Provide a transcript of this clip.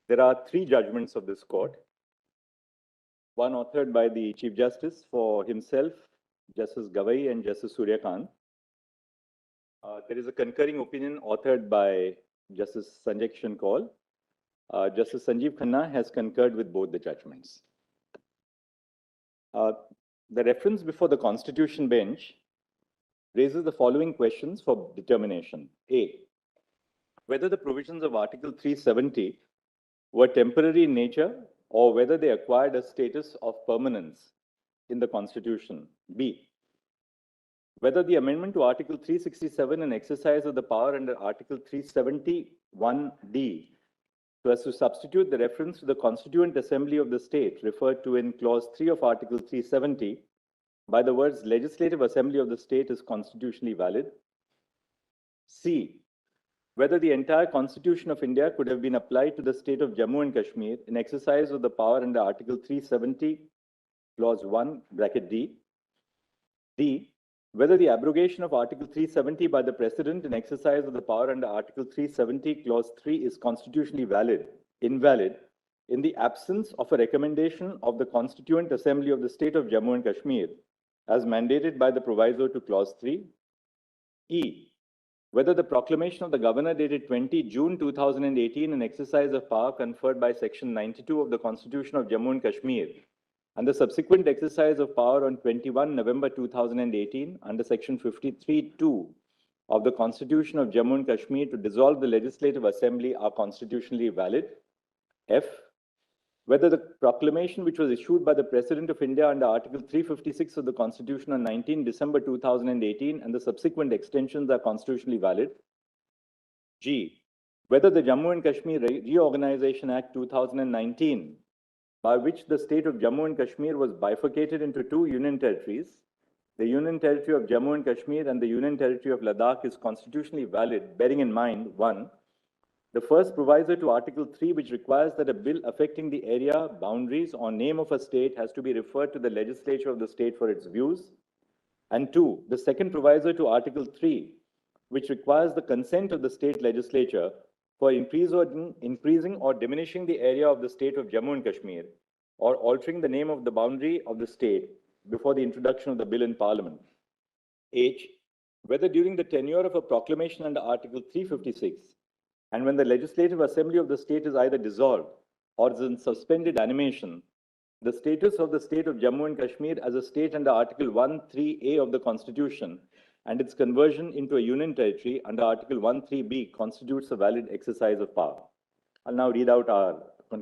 There are three judgments of this court. One authored by the Chief Justice for himself, Justice Gavai and Justice Suryakant. There is a concurring opinion authored by Justice Sanjay Kishan Kaul. Justice Sanjeev Khanna has concurred with both the judgments. The reference before the Constitution bench raises the following questions for determination. A, whether the provisions of Article 370 were temporary in nature or whether they acquired a status of permanence in the Constitution. B, whether the amendment to Article 367 and exercise of the power under Article 371D so as to substitute the reference to the Constituent Assembly of the state referred to in Clause 3 of Article 370 by the words Legislative Assembly of the state is constitutionally valid. C, whether the entire Constitution of India could have been applied to the state of Jammu and Kashmir in exercise of the power under Article 370, Clause 1, bracket D. D, whether the abrogation of Article 370 by the President in exercise of the power under Article 370, Clause 3 is constitutionally invalid in the absence of a recommendation of the Constituent Assembly of the state of Jammu and Kashmir as mandated by the proviso to Clause 3. E, whether the proclamation of the Governor dated 20 June 2018 in exercise of power conferred by Section 92 of the Constitution of Jammu and Kashmir and the subsequent exercise of power on 21 November 2018 under Section 53(2) of the Constitution of Jammu and Kashmir to dissolve the Legislative Assembly are constitutionally valid. F, whether the proclamation which was issued by the President of India under Article 356 of the Constitution on 19 December 2018 and the subsequent extensions are constitutionally valid. G, whether the Jammu and Kashmir Reorganization Act 2019, by which the state of Jammu and Kashmir was bifurcated into two union territories, the Union Territory of Jammu and Kashmir and the Union Territory of Ladakh, is constitutionally valid, bearing in mind, 1, the first proviso to Article 3, which requires that a bill affecting the area, boundaries, or name of a state has to be referred to the legislature of the state for its views, and 2, the second proviso to Article 3, which requires the consent of the state legislature for increasing or diminishing the area of the state of Jammu and Kashmir, or altering the name of the boundary of the state before the introduction of the bill in Parliament. H, whether during the tenure of a proclamation under Article 356, and when the Legislative Assembly of the state is either dissolved or is in suspended animation, the status of the state of Jammu and Kashmir as a state under Article 1(3)(a) of the Constitution and its conversion into a union territory under Article 1(3)(b) constitutes a valid exercise of power. I'll now read out our